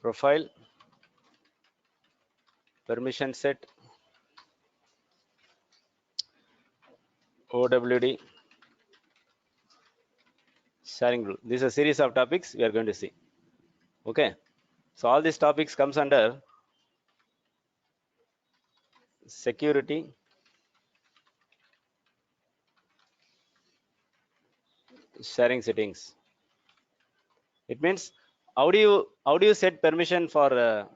profile, permission set, OWD, sharing rule. This is a series of topics we are going to see. Okay, so all these topics comes under security, sharing settings. It means how do you set permission for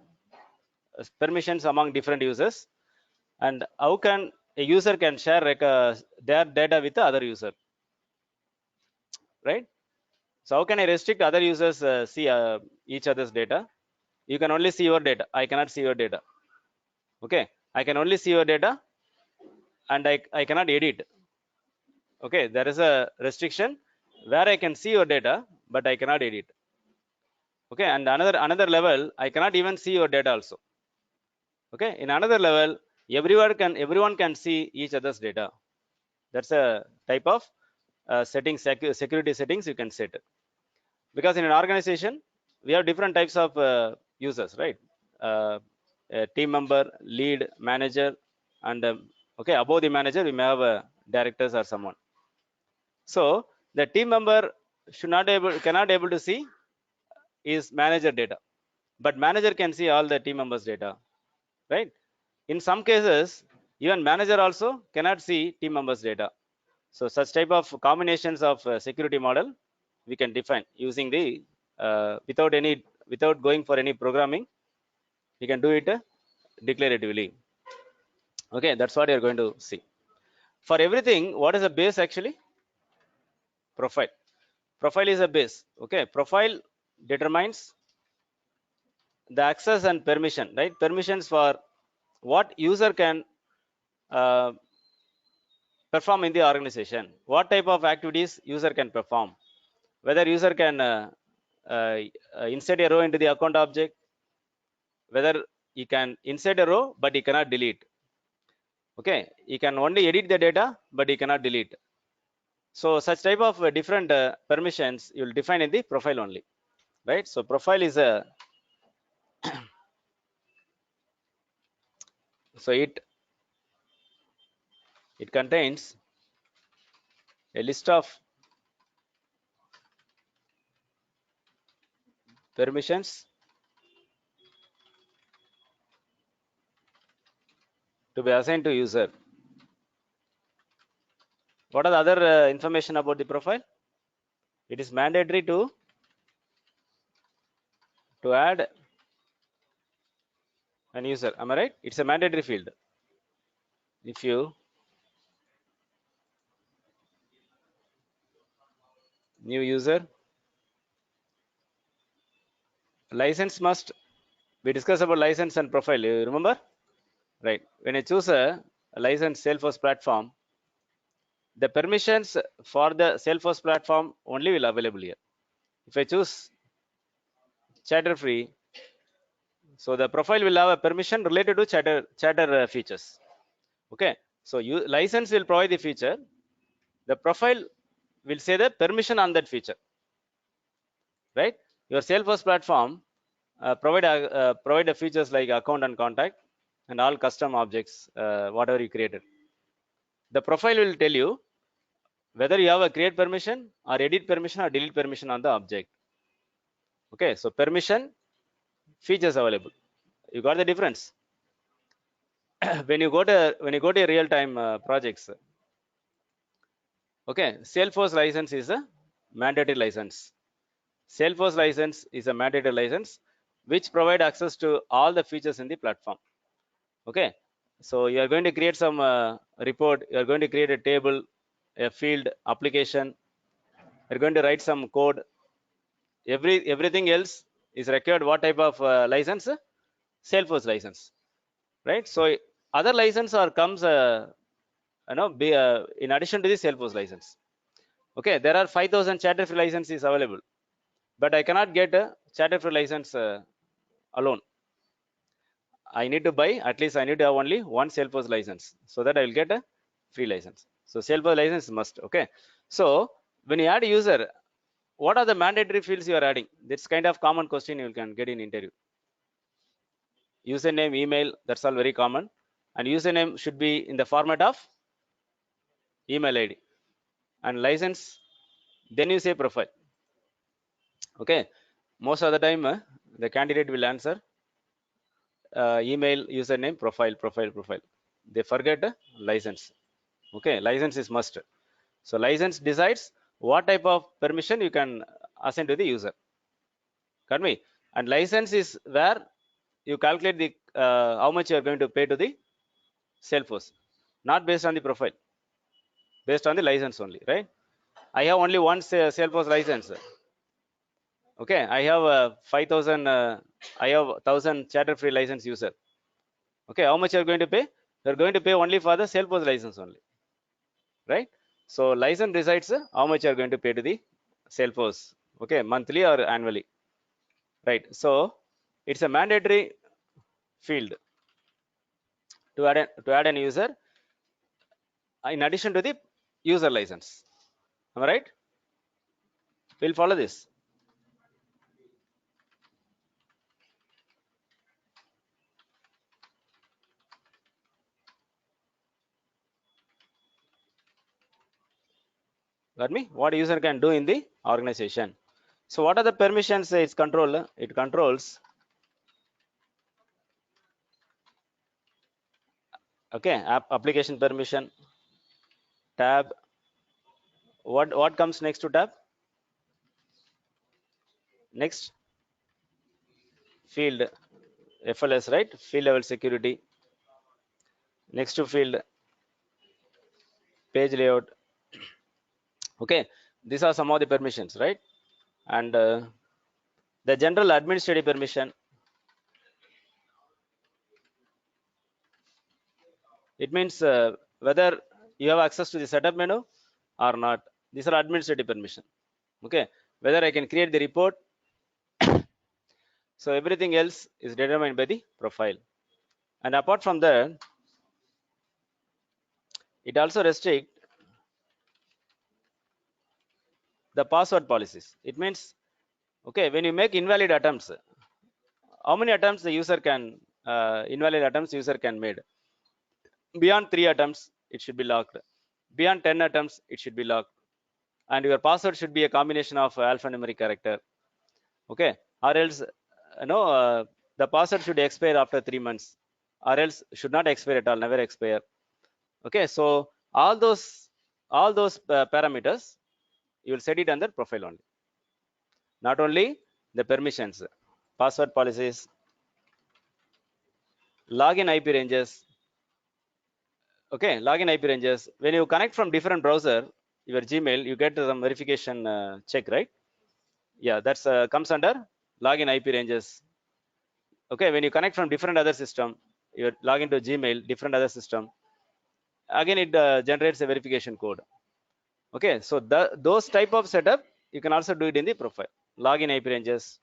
permissions among different users, and how can a user can share their data with the other user, right? So how can I restrict other users see each other's data? You can only see your data. I cannot see your data. Okay, I can only see your data, and I cannot edit. Okay, there is a restriction where I can see your data, but I cannot edit. Okay, and another level, I cannot even see your data also. Okay, in another level, everyone can see each other's data. That's a type of security settings you can set. Because in an organization, we have different types of users, right? A team member, lead, manager, and okay, above the manager, we may have directors or someone. So the team member cannot able to see is manager data, but manager can see all the team members data, right? In some cases, even manager also cannot see team members data. So such type of combinations of security model we can define using the without going for any programming. We can do it declaratively. Okay, that's what you're going to see. For everything, what is the base actually? Profile. Profile is a base. Okay, profile determines the access and permission, right? Permissions for what user can uh, perform in the organization, what type of activities user can perform, whether user can uh, insert a row into the account object, whether he can insert a row but he cannot delete. Okay, he can only edit the data but he cannot delete. So such type of different permissions you will define in the profile only, right? So profile is a so it contains a list of permissions to be assigned to user. What are the other information about the profile? It is mandatory to add an user. Am I right? It's a mandatory field. If you new user, license must, we discussed about license and profile, you remember, right? When I choose a license Salesforce platform, the permissions for the Salesforce platform only will available here. If I choose chatter free, so the profile will have a permission related to chatter features. Okay, so you license will provide the feature, the profile will say the permission on that feature, right? Your Salesforce platform provide the features like account and contact and all custom objects, whatever you created. The profile will tell you whether you have a create permission or edit permission or delete permission on the object. Okay, so permission, features available. You got the difference. when you go to real time projects, okay, Salesforce license is a mandatory license. Salesforce license is a mandatory license which provide access to all the features in the platform. Okay, so you are going to create some report, you are going to create a table, a field, application, you're going to write some code. Everything else is required what type of license? Salesforce license, right? So other license or comes in addition to the Salesforce license. Okay, there are 5,000 chatter free licenses available, but I cannot get a chatter free license alone. I need to buy, at least I need to have only one Salesforce license so that I will get a free license. So Salesforce license must. Okay, so when you add a user, what are the mandatory fields you are adding? This kind of common question you can get in interview. username, email, that's all very common. And username should be in the format of email ID. And license, then you say profile. Okay, most of the time the candidate will answer email, username, profile. They forget license. Okay, license is must. So license decides what type of permission you can assign to the user. Got me? And license is where you calculate the how much you are going to pay to the Salesforce, not based on the profile, based on the license only, right? I have only one Salesforce license. Okay, I have 5,000. I have 1,000 chatter free license user. Okay, how much you are going to pay? You are going to pay only for the Salesforce license only, right? So license decides how much you are going to pay to the Salesforce. Okay, monthly or annually, right? So it's a mandatory field to add an user in addition to the user license. Am I right? We'll follow this. Got me? What a user can do in the organization. So what are the permissions it's control? It controls, okay, application permission, tab. What comes next to tab? Next, field, FLS, right? Field level security. Next to field, page layout. Okay, these are some of the permissions, right? And the general administrative permission, it means whether you have access to the setup menu or not. These are administrative permission. Okay, whether I can create the report. So everything else is determined by the profile. And apart from that, it also restricts the password policies. It means, okay, when you make invalid attempts, how many attempts the user can, invalid attempts user can made? Beyond 3 attempts, it should be locked. Beyond 10 attempts, it should be locked. And your password should be a combination of alphanumeric character. Okay, or else, the password should expire after 3 months, or else should not expire at all, never expire. Okay, so all those parameters, you will set it under profile only. Not only the permissions, password policies, login IP ranges. Okay, login IP ranges. When you connect from different browser, your Gmail, you get some verification check, right? Yeah, that's comes under login IP ranges. Okay, when you connect from different other system, you log into Gmail, different other system. Again, it generates a verification code. Okay, so those type of setup you can also do it in the profile. Login IP ranges.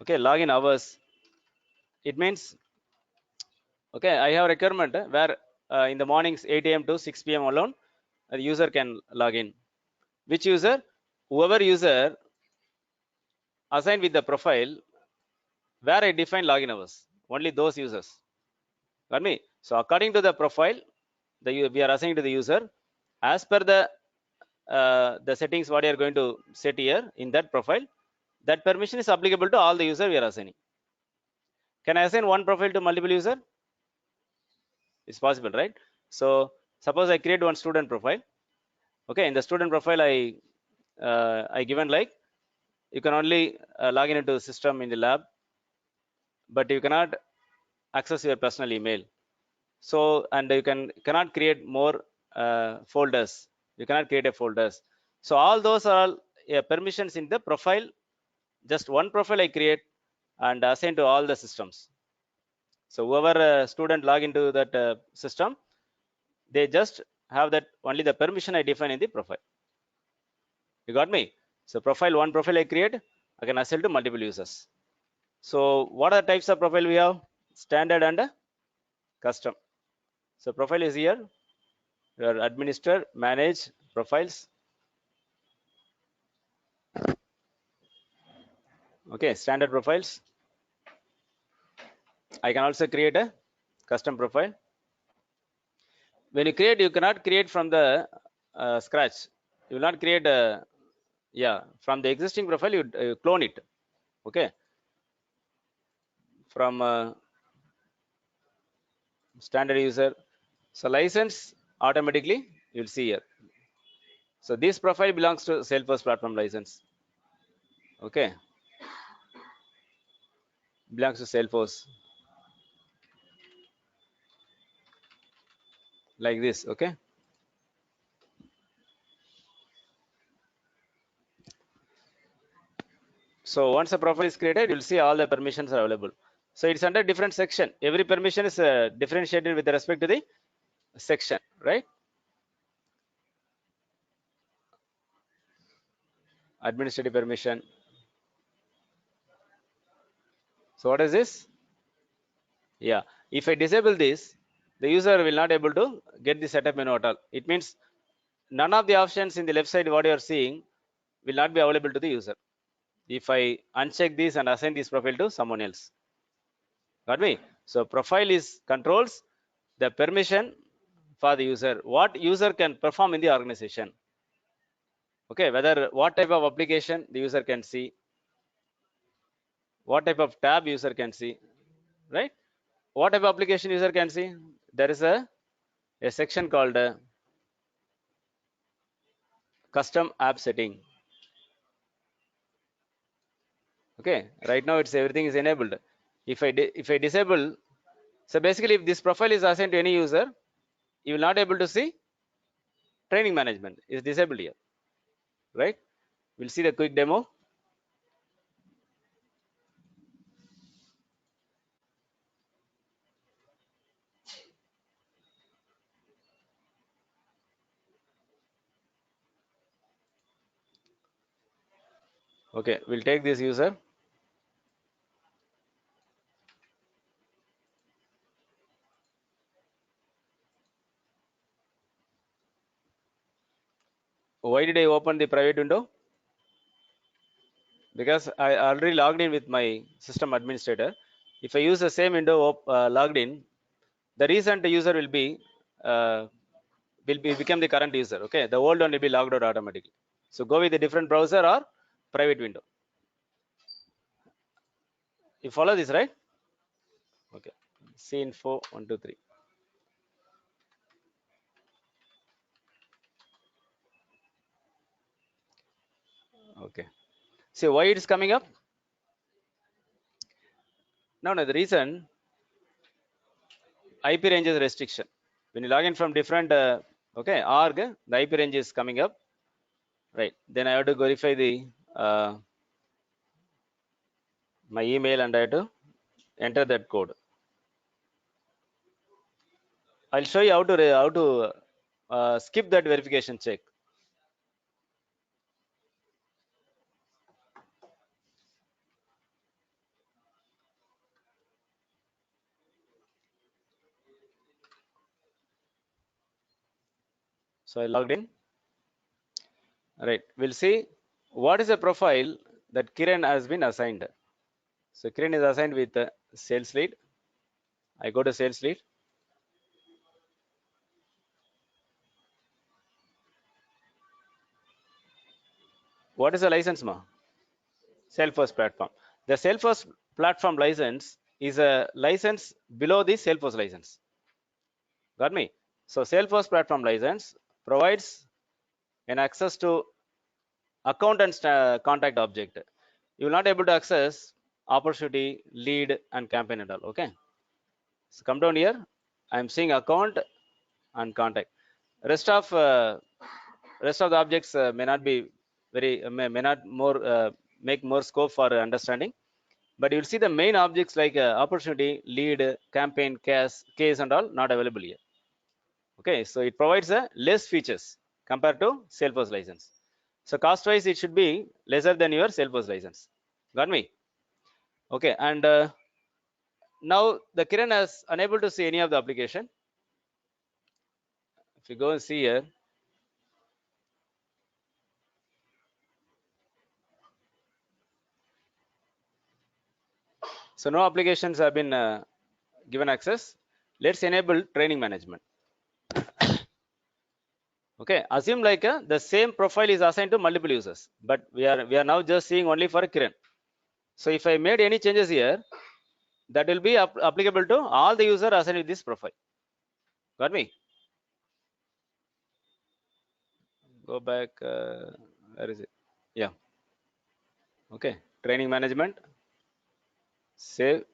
Okay, login hours. It means, okay, I have a requirement where in the mornings 8 a.m. to 6 p.m. alone, the user can log in. Which user? Whoever user assigned with the profile where I define login hours. Only those users. Got me? So according to the profile, we are assigning to the user as per the settings what you are going to set here in that profile. That permission is applicable to all the user we are assigning. Can I assign one profile to multiple user? It's possible, right? So suppose I create one student profile. Okay, in the student profile, I given like you can only log in into the system in the lab, but you cannot access your personal email. So and you cannot create more folders. You cannot create a folders. So all those are permissions in the profile. Just one profile I create and assign to all the systems. So whoever student log into that system, they just have that only the permission I define in the profile. You got me? So one profile I create, I can assign to multiple users. So what are the types of profile we have? Standard and custom. So profile is here. Your administer, manage profiles. Okay, standard profiles. I can also create a custom profile. When you create, you cannot create from the scratch. You will not create a, yeah, from the existing profile, you clone it. Okay, from standard user. So license automatically you'll see here. So this profile belongs to Salesforce platform license. Okay, belongs to Salesforce like this. Okay. So once a profile is created, you'll see all the permissions are available. So it's under different section. Every permission is differentiated with respect to the section, right? Administrative permission. So what is this? Yeah. If I disable this, the user will not able to get the setup menu at all. It means none of the options in the left side what you are seeing will not be available to the user. If I uncheck this and assign this profile to someone else. Got me? So profile is controls the permission for the user. What user can perform in the organization. Okay, whether what type of application the user can see, what type of tab user can see, right? What type of application user can see? There is a section called custom app setting. Okay, right now it's everything is enabled. If I disable, so basically if this profile is assigned to any user, you will not able to see training management is disabled here, right? We'll see the quick demo. Okay, we'll take this user. Why did I open the private window? Because I already logged in with my system administrator. If I use the same window logged in, the recent user uh, will be become the current user. Okay, the old one will be logged out automatically. So go with a different browser or private window. You follow this, right? Okay. Cinfo 123. Okay. See why it is coming up? No, the reason IP ranges restriction. When you log in from different okay org, the IP range is coming up, right? Then I have to verify the my email and I have to enter that code. I'll show you how to skip that verification check. So I logged in. Right. We'll see what is the profile that Kiran has been assigned. So Kiran is assigned with sales lead. I go to sales lead. What is the license, ma? Salesforce platform. The Salesforce platform license is a license below the Salesforce license. Got me? So Salesforce platform license provides an access to account and contact object. You will not able to access opportunity, lead, and campaign and all. Okay. So come down here. I'm seeing account and contact. Rest of the objects may not be very may not more make more scope for understanding. But you'll see the main objects like opportunity, lead, campaign, case, and all not available here. Okay, so it provides less features compared to Salesforce license. So cost-wise, it should be lesser than your Salesforce license. Got me? Okay, and now the Kiran is unable to see any of the application. If you go and see here, so no applications have been given access. Let's enable training management. Okay, assume like the same profile is assigned to multiple users, but we are now just seeing only for Kiran. So if I made any changes here, that will be applicable to all the user assigned with this profile. Got me? Go back. Where is it? Yeah. Okay. Training management. Save.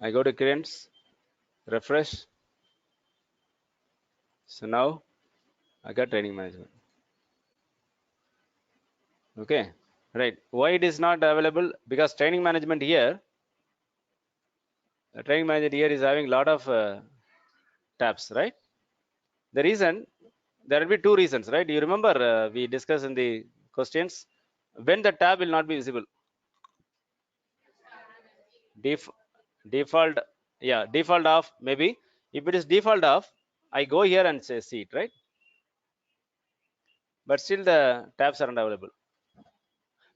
I go to Kiran's. Refresh. So now I got training management. Okay. Right. Why it is not available? Because training management here, the training manager here is having a lot of tabs, right? The reason, there will be two reasons, right? You remember we discussed in the questions when the tab will not be visible. Def, default, yeah, default off. Maybe if it is default off, I go here and say see it, right? But still the tabs are not available.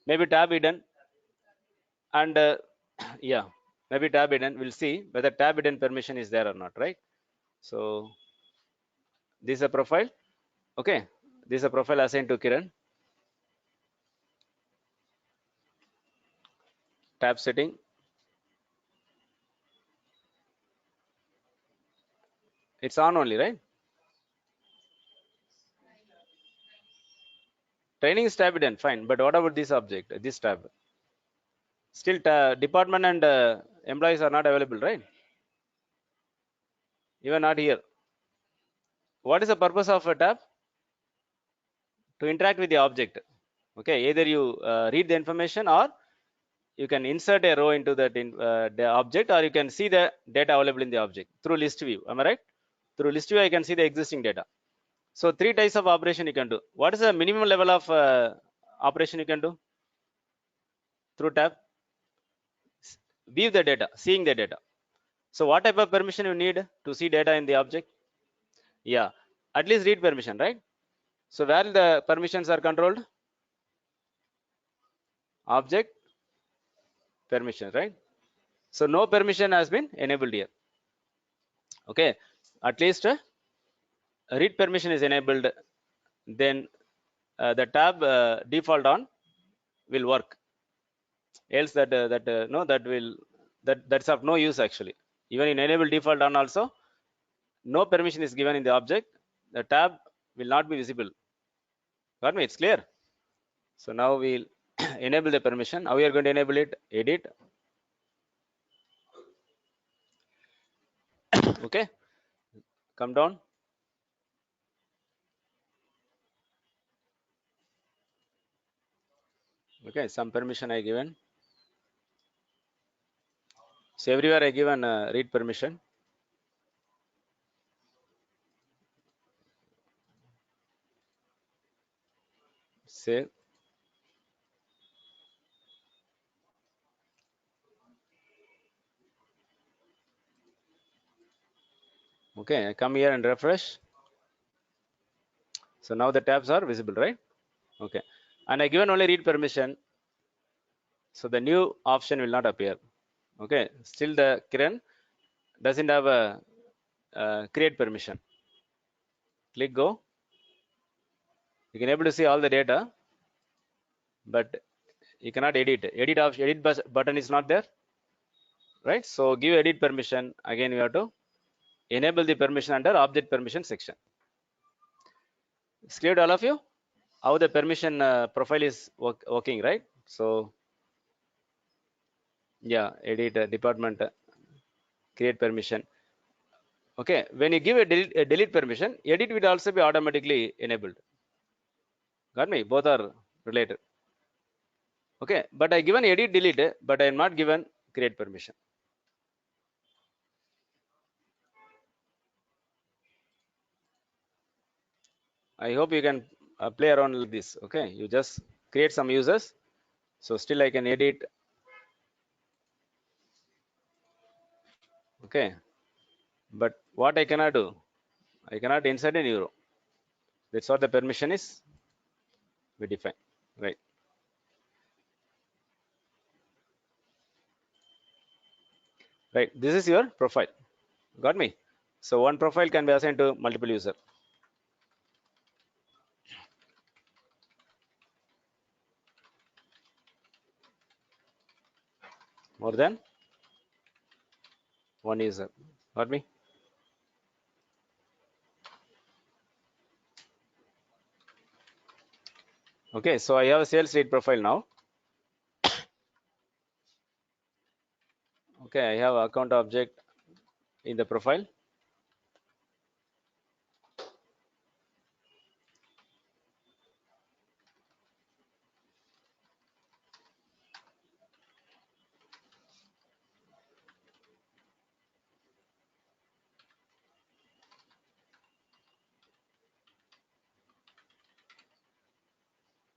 Maybe tab hidden, and yeah, maybe tab hidden. We'll see whether tab hidden permission is there or not, right? So this is a profile. Okay, this is a profile assigned to Kiran. Tab setting. It's on only, right? Training is tab hidden, fine. But what about this object, this tab? Still, department and employees are not available, right? Even not here. What is the purpose of a tab? To interact with the object. Okay, either you read the information or you can insert a row into that the object, or you can see the data available in the object through list view. Am I right? Through list view, I can see the existing data. So three types of operation you can do. What is the minimum level of operation you can do through tab? View the data, seeing the data. So what type of permission you need to see data in the object? Yeah, at least read permission, right? So where the permissions are controlled? Object permission, right? So no permission has been enabled here. Okay, at least read permission is enabled, then the tab default on will work. Else no, that will that's of no use actually. Even in enable default on also, no permission is given in the object. The tab will not be visible. Got me? It's clear. So now we'll enable the permission. How we are going to enable it? Edit. Okay. Come down. Okay. Some permission I given. So everywhere I given read permission. Save. Okay. I come here and refresh. So now the tabs are visible, right? Okay. And I given only read permission. So the new option will not appear. Okay. Still the Kiran doesn't have a create permission. Click go. You can able to see all the data, but you cannot edit. Edit button is not there, right? So give edit permission. Again, you have to enable the permission under object permission section. It's clear to all of you how the permission profile is working, right? So yeah, edit department, create permission. Okay, when you give a delete permission, edit will also be automatically enabled. Got me? Both are related. Okay, but I given edit delete, but I am not given create permission. I hope you can play around with this. Okay, you just create some users. So still I can edit. Okay, but what I cannot do, I cannot insert a new row. That's what the permission is we define, right? right? This is your profile. Got me? So one profile can be assigned to multiple user. More than one user. Got me? Okay, so I have a sales lead profile now. Okay, I have account object in the profile.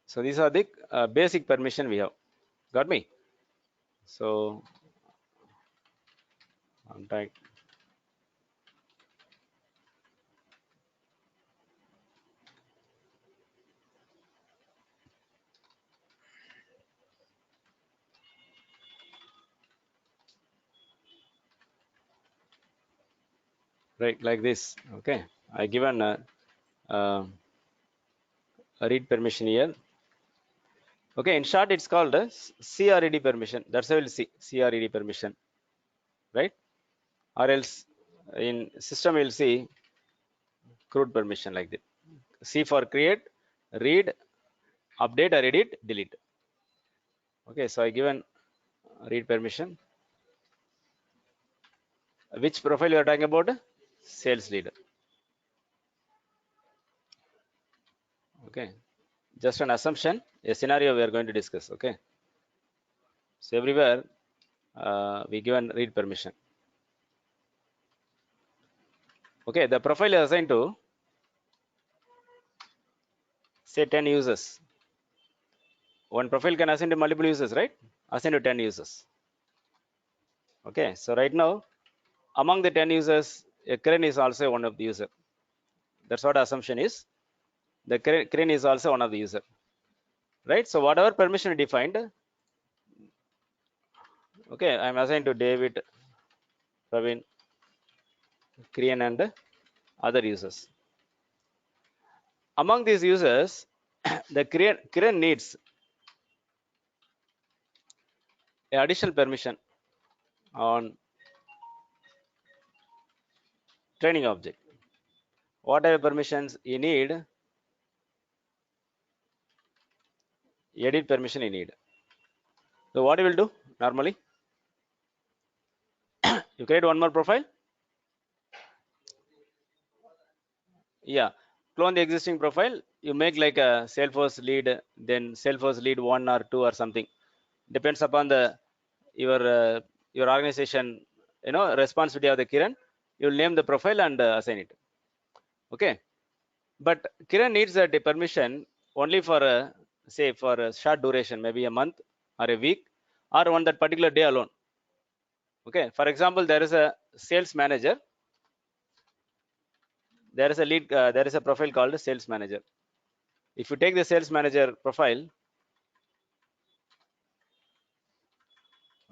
So these are the basic permission we have. Got me? So contact, right, like this. Okay, I given uh, a read permission here. Okay, in short, it's called a CRED permission. That's how we'll see CRED permission, right? Or else in system we'll see CRUD permission like that. C for create, read, update or edit, delete. Okay, so I given read permission. Which profile you are talking about? Sales leader. Okay, just an assumption, a scenario we are going to discuss. Okay, so everywhere we given read permission. Okay, the profile is assigned to say 10 users. One profile can assign to multiple users, right? Assign to 10 users. Okay, so right now among the 10 users, a crane is also one of the user. That's what assumption is. The crane is also one of the user, right? So whatever permission defined, okay, I'm assigned to David, Praveen, crane and other users. Among these users, the crane needs additional permission on training object. Whatever permissions you need, edit permission you need. So what you will do normally? You create one more profile. Yeah, clone the existing profile. You make like a Salesforce lead, then Salesforce lead 1 or 2 or something. Depends upon the your organization, responsibility of the Kiran. You'll name the profile and assign it. Okay, but Kiran needs that permission only for say for a short duration, maybe a month or a week or on that particular day alone. Okay, for example, there is a sales manager. There is a lead. There is a profile called sales manager. If you take the sales manager profile,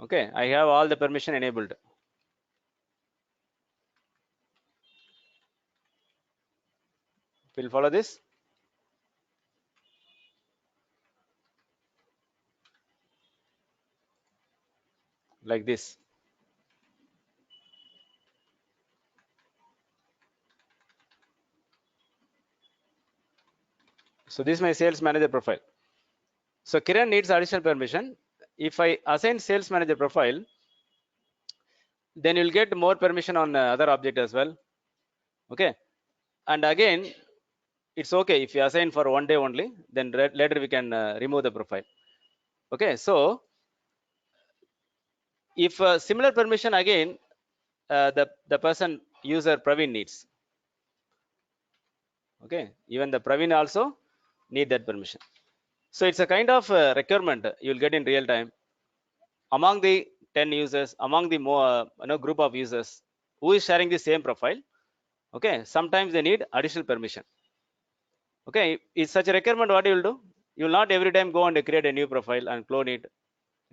okay, I have all the permission enabled. Will follow this like this. So this is my sales manager profile. So Kiran needs additional permission. If I assign sales manager profile, then you'll get more permission on other object as well. Okay, and again, it's okay if you assign for one day only. Then later we can remove the profile. Okay, so if similar permission again, the person user Praveen needs. Okay, even the Praveen also need that permission. So it's a kind of requirement you'll get in real time among the 10 users, among the more group of users who is sharing the same profile. Okay, sometimes they need additional permission. Okay, it's such a requirement. What you will do? You will not every time go and create a new profile and clone it.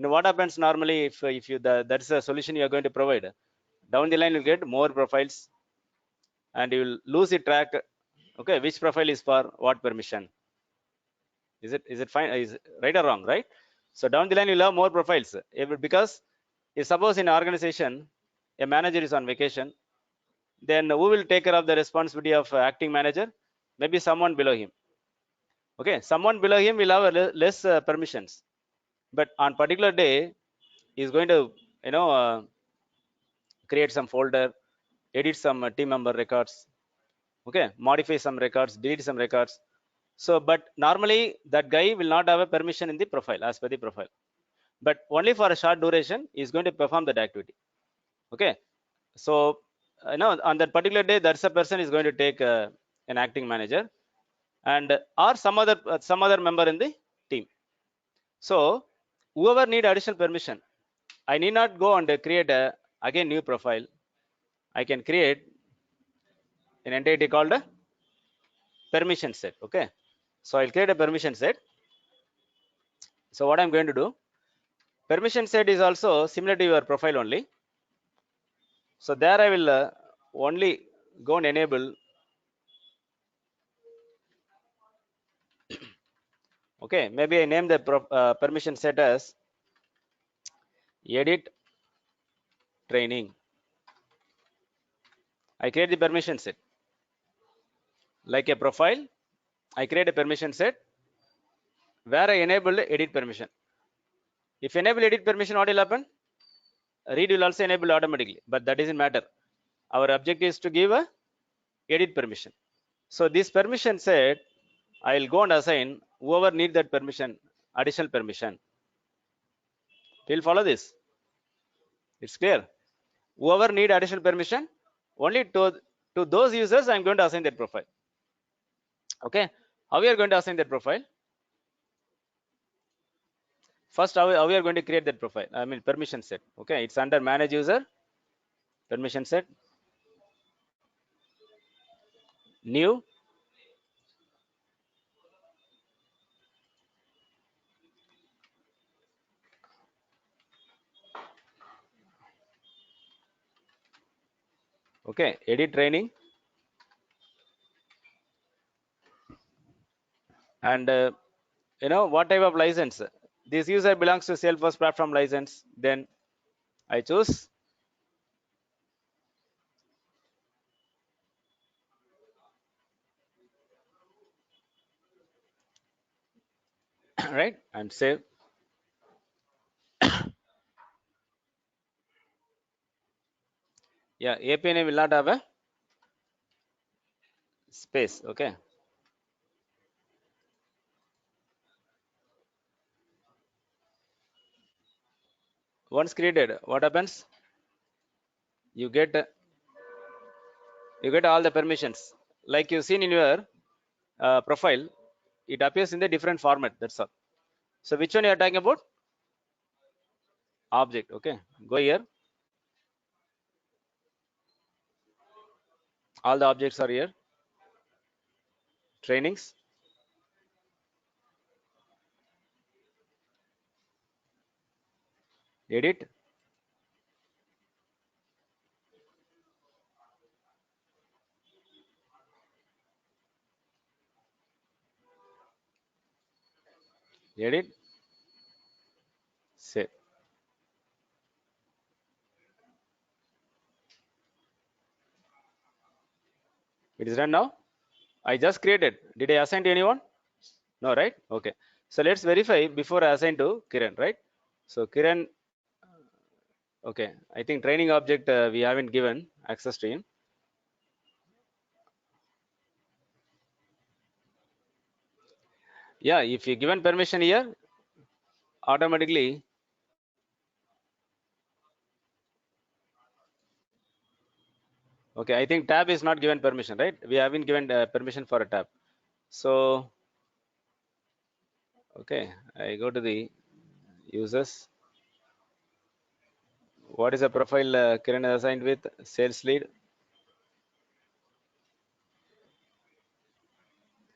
Now what happens normally if you that's the solution you are going to provide, down the line you get more profiles and you will lose the track. Okay, which profile is for what permission? Is it fine? Is it right or wrong, right? So down the line you'll have more profiles. Because if suppose in an organization a manager is on vacation, then who will take care of the responsibility of acting manager? Maybe someone below him. Okay, someone below him will have less permissions, but on particular day he's going to you know create some folder, edit some team member records, okay, modify some records, delete some records. So but normally that guy will not have a permission in the profile, as per the profile, but only for a short duration is going to perform that activity. Okay, so on that particular day that's a person is going to take an acting manager and or some other member in the team. So whoever need additional permission, I need not go and create a again new profile. I can create an entity called a permission set. Okay, so I'll create a permission set. So what I'm going to do, permission set is also similar to your profile only. So there I will only go and enable. Okay, maybe I name the permission set as edit training. I create the permission set like a profile. I create a permission set where I enable the edit permission. If enable edit permission, what will happen? Read will also enable automatically, but that doesn't matter. Our objective is to give a edit permission. So this permission set, I'll go and assign whoever need that permission, additional permission. We'll follow this. It's clear. Whoever need additional permission, only to those users I'm going to assign that profile. Okay, how we are going to assign that profile? First, how we are going to create that profile? I mean permission set. Okay, it's under manage user, permission set, new, okay, edit training, and what type of license? This user belongs to Salesforce platform license. Then I choose right and save. Yeah, API name will not have a space. Okay, once created, what happens? You get all the permissions like you seen in your profile. It appears in the different format. That's all. So which one you are talking about? Object. Okay, go here. All the objects are here. Trainings. Edit. Edit. Save. It is done now. I just created. Did I assign to anyone? No, right? Okay. So let's verify before I assign to Kiran, right? So Kiran, okay. I think training object we haven't given access to him. Yeah, if you given permission here, automatically. Okay, I think tab is not given permission, right? We haven't given permission for a tab. So, okay, I go to the users. What is the profile Kiran is assigned with? Sales lead.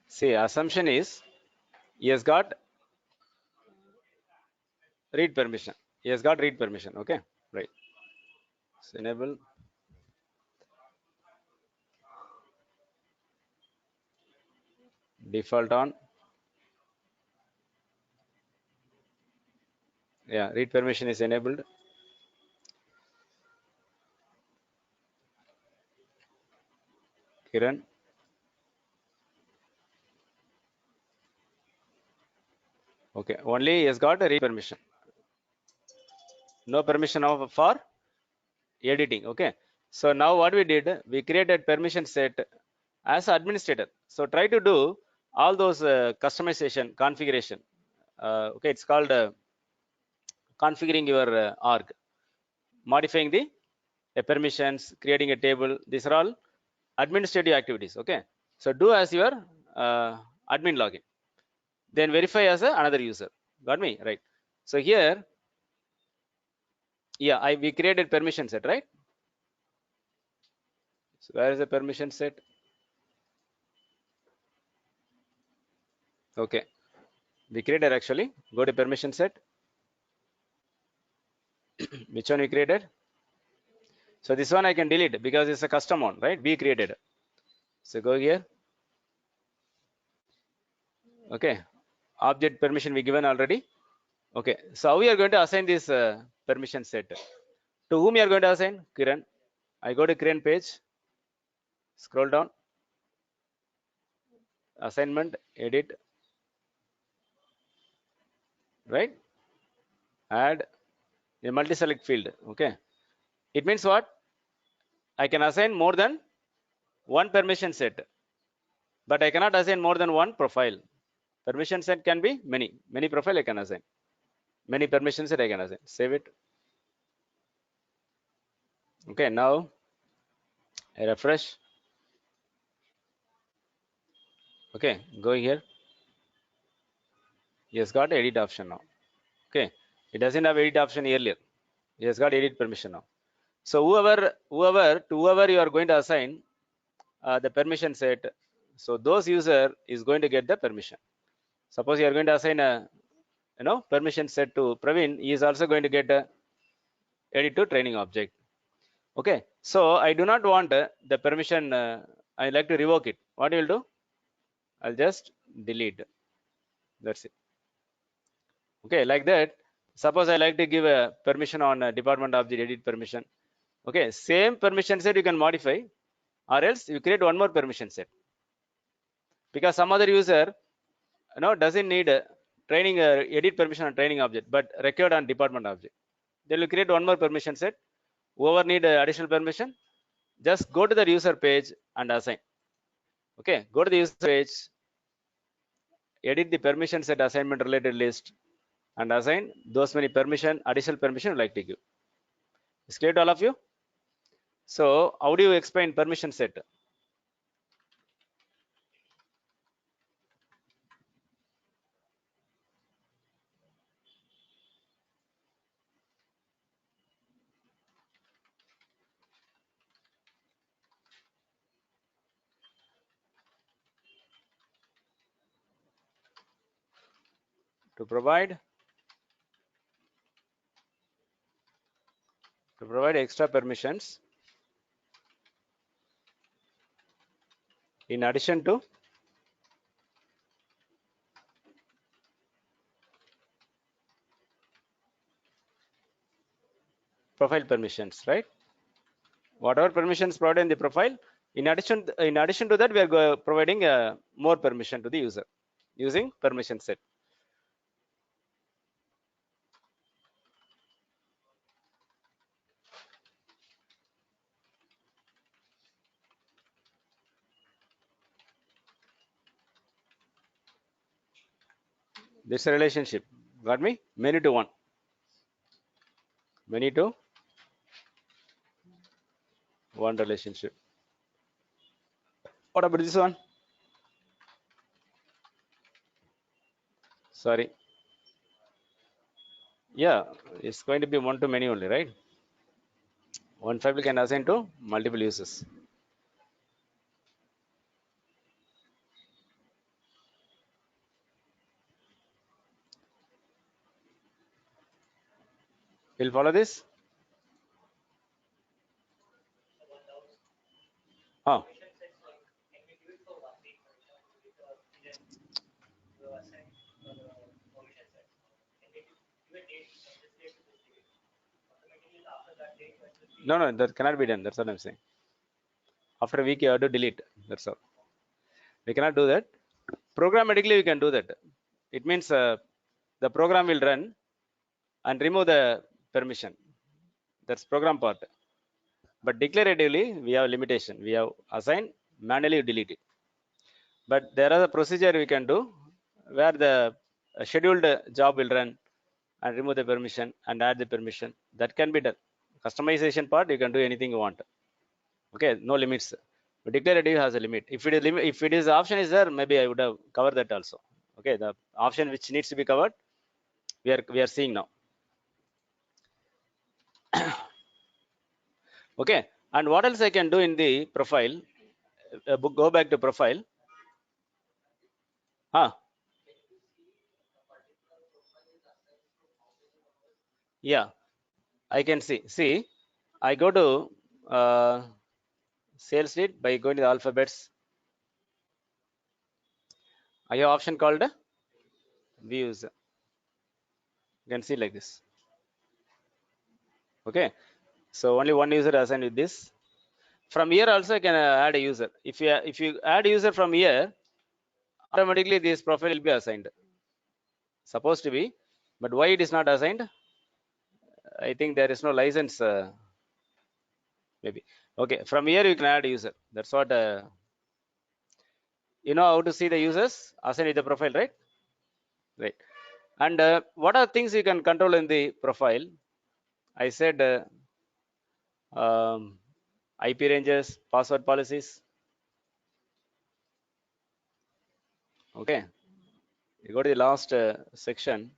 See, assumption is he has got read permission. He has got read permission. Okay, right. So enable default on. Yeah, read permission is enabled. Kiran. Okay, only he has got a read permission. No permission of for editing. Okay, so now what we did, we created permission set as administrator. So try to do all those customization configuration. Okay, it's called configuring your org, modifying the permissions, creating a table. These are all administrative activities. Okay, so do as your admin login, then verify as another user. Got me right? So here, yeah, we created permission set, right? So where is the permission set? Okay, we created actually. Go to permission set. Which one we created? So this one I can delete because it's a custom one, right? We created. So go here. Okay, object permission we given already. Okay, so how we are going to assign this permission set? To whom you are going to assign? Kiran. I go to Kiran page, scroll down, assignment, edit, right? Add a multi-select field. Okay, it means what? I can assign more than one permission set, but I cannot assign more than one profile. Permission set can be many profile I can assign, many permission set I can assign. Save it. Okay, now I refresh. Okay, go here. He has got edit option now. Okay, it doesn't have edit option earlier. He has got edit permission now. So whoever you are going to assign the permission set, so those user is going to get the permission. Suppose you are going to assign a permission set to Praveen, he is also going to get a edit to training object. Okay, so I do not want the permission. I like to revoke it. What you will do? I'll just delete. That's it. Okay, like that. Suppose I like to give a permission on a department object edit permission. Okay, same permission set you can modify, or else you create one more permission set, because some other user doesn't need training edit permission on training object, but record on department object. Then you create one more permission set. Whoever need additional permission, just go to the user page and assign. Okay, go to the user page, edit the permission set assignment related list, and assign those many additional permission you like to give. Is clear to all of you? So how do you explain permission set? To provide extra permissions in addition to profile permissions, right? Whatever permissions provided in the profile, in addition to that, we are providing more permission to the user using permission set. This relationship, got me? Many to one, many to one relationship. What about this one? Sorry. Yeah, it's going to be one to many only, right? One file can assign to multiple users. We'll follow this. Oh. No, that cannot be done. That's what I'm saying. After a week, you have to delete. That's all. We cannot do that. Programmatically, we can do that. It means the program will run and remove the permission. That's program part. But declaratively, we have limitation. We have assign, manually delete it. But there are a procedure we can do where the scheduled job will run and remove the permission and add the permission. That can be done. Customization part, you can do anything you want. Okay, no limits. But declarative has a limit. If it is option is there, maybe I would have covered that also. Okay, the option which needs to be covered, we are seeing now. Okay, and what else I can do in the profile? Go back to profile. Yeah, I can see. See, I go to sales lead by going to the alphabets. I have option called views. You can see like this. Okay, so only one user assigned with this. From here also I can add a user. If you add user from here, automatically this profile will be assigned. Supposed to be, but why it is not assigned? I think there is no license. Maybe. Okay, from here you can add user. That's what you know how to see the users assigned with the profile, right? Right. And what are things you can control in the profile? I said IP ranges, password policies. Okay, you go to the last section,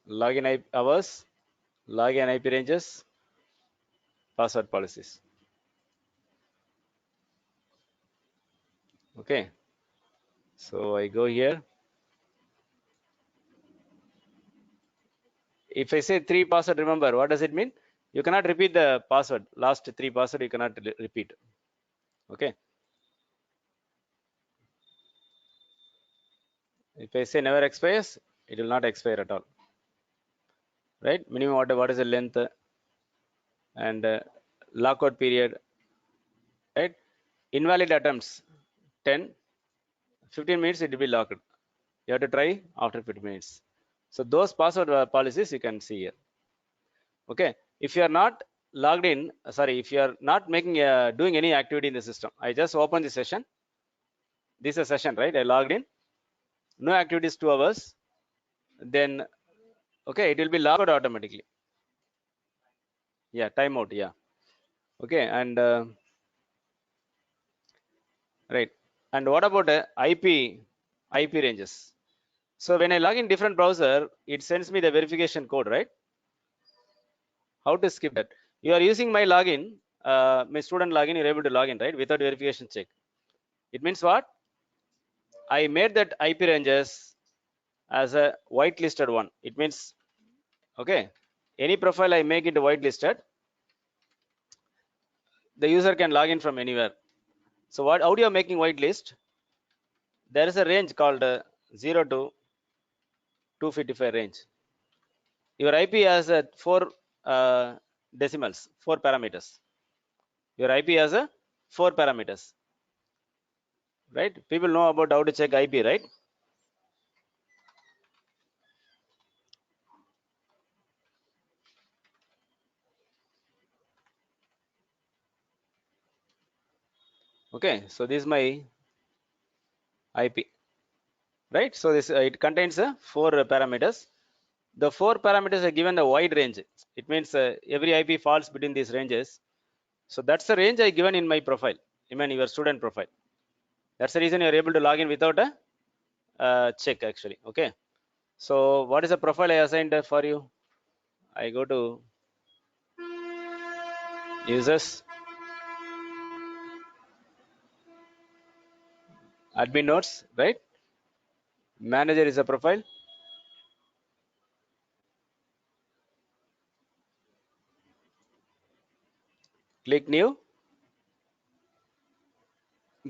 login IP hours, login IP ranges, password policies. Okay, so I go here. If I say 3 password, remember what does it mean? You cannot repeat the password. Last 3 password you cannot repeat. Okay. If I say never expires, it will not expire at all. Right? Minimum what is the length and lockout period. Right? Invalid attempts 10, 15 minutes it will be locked. You have to try after 15 minutes. So those password policies you can see here. Okay. If you are not logged in, if you are not making doing any activity in the system, I just open the session. This is a session, right? I logged in. No activities 2 hours. Then okay, it will be logged automatically. Yeah, timeout. Yeah. Okay, and right. And what about IP ranges? So when I log in different browser, it sends me the verification code, right? How to skip that? You are using my login, my student login. You're able to log in, right, without verification check. It means what? I made that IP ranges as a whitelisted one. It means okay, any profile I make it whitelisted, the user can log in from anywhere. So what? How do you making whitelist? There is a range called 0 to 255 range. Your IP has 4 decimals, 4 parameters. Your IP has 4 parameters, right? People know about how to check IP, right? Okay, so this is my IP, right? So this it contains 4 parameters. The 4 parameters are given a wide range. It means every IP falls between these ranges. So that's the range I given in my profile, in your student profile. That's the reason you are able to log in without a check actually. Okay. So what is the profile I assigned for you? I go to users, admin nodes, right? Manager is a profile. click new,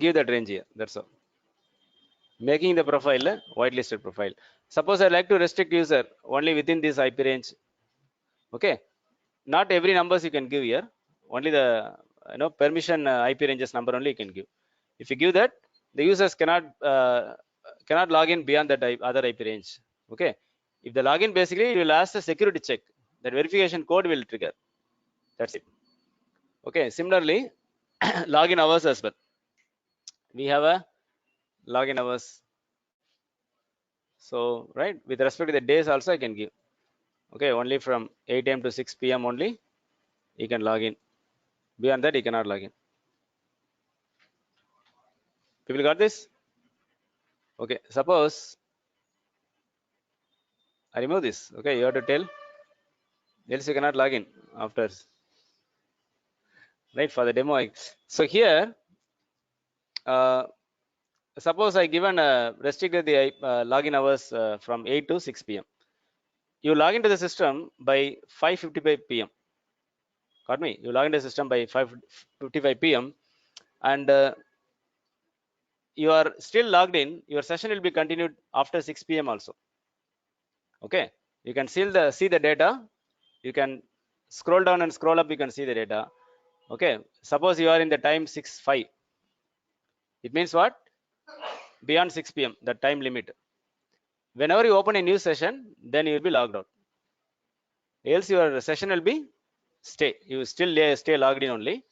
give that range here. That's all. Making the profile a whitelisted profile. Suppose I like to restrict user only within this IP range. Okay, not every numbers you can give here. Only the permission IP ranges number only you can give. If you give that, the users cannot log in beyond that other IP range. Okay, if the login, basically it will ask the security check. That verification code will trigger. That's it. Okay, similarly login hours as well. We have a login hours. So right, with respect to the days also I can give. Okay, only from 8 a.m. to 6 p.m. only you can log in. Beyond that you cannot log in. People got this? Okay, suppose I remove this. Okay, you have to tell, else you cannot log in after. Right, for the demo. So here suppose I given restricted the login hours from 8 to 6 p.m. You log into the system by 5:55 p.m. Got me? You log into the system by 5:55 p.m. and you are still logged in. Your session will be continued after 6 p.m. also. Okay, you can see the data. You can scroll down and scroll up. You can see the data. Okay, suppose you are in the time 6:05. It means what? Beyond 6 p.m. the time limit. Whenever you open a new session, then you will be logged out. Else your session will be stay. You still stay logged in only.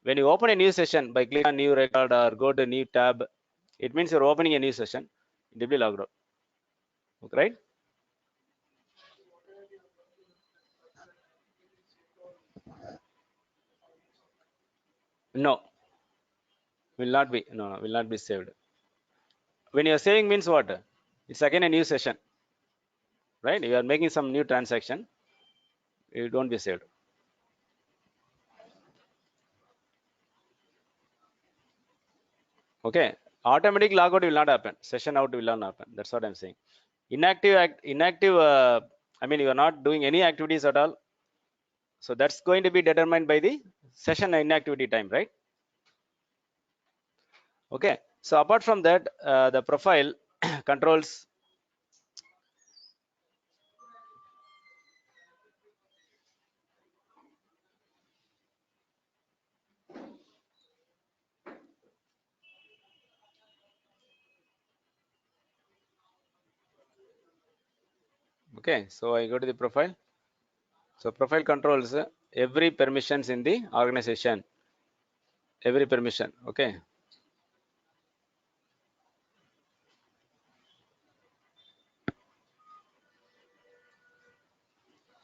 When you open a new session by click on new record or go to new tab, it means you're opening a new session. It will be logged out. Okay, right? No, will not be. No, will not be saved. When you're saving means what? It's again a new session, right? You are making some new transaction. It won't be saved. Okay, automatic logout will not happen. Session out will not happen. That's what I'm saying. Inactive. I mean, you are not doing any activities at all. So that's going to be determined by the session inactivity time, right? Okay. So apart from that, the profile controls okay. So I go to the profile. So profile controls every permissions in the organization. Every permission. Okay.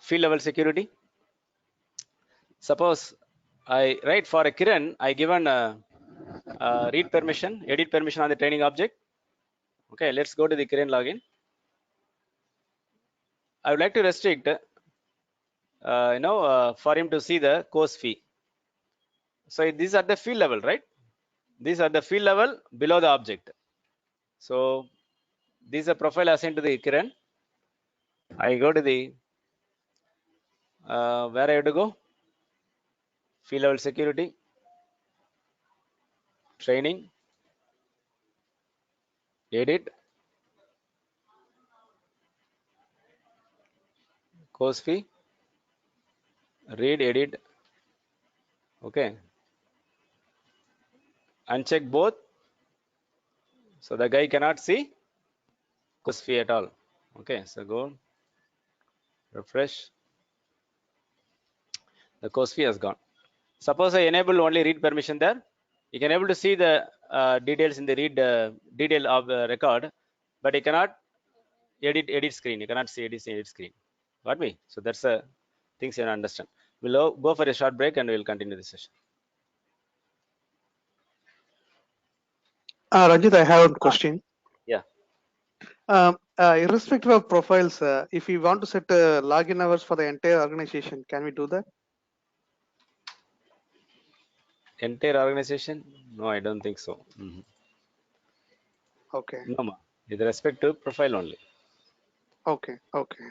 Field level security. Suppose I write for a Kiran, I given read permission, edit permission on the training object. Okay, let's go to the Kiran login. I would like to restrict, for him to see the course fee. So these are the field level, right? These are the field level below the object. So this is a profile assigned to the Kiran. I go to the where I have to go? Field level security, training, edit, course fee, read, edit. Okay, uncheck both. So the guy cannot see course fee at all. Okay, so go refresh. The course fee has gone. Suppose I enable only read permission there. You can able to see the details in the read detail of the record, but you cannot edit screen. You cannot see edit screen. Got me? So that's the things you understand. We'll go for a short break and we'll continue the session. Ranjith, I have a question. Yeah. Irrespective of profiles, if we want to set login hours for the entire organization, can we do that? Entire organization? No, I don't think so. Okay. No, ma. With respect to profile only. Okay. Okay.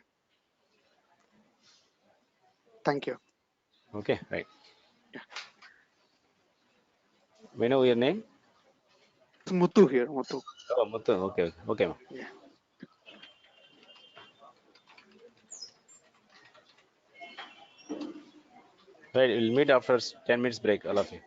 Thank you. Okay, right. Yeah. May I know your name? It's Muthu here, Muthu. Oh, Muthu. Okay, okay, okay, ma'am. Yeah. Right, we'll meet after 10 minutes break, all of you.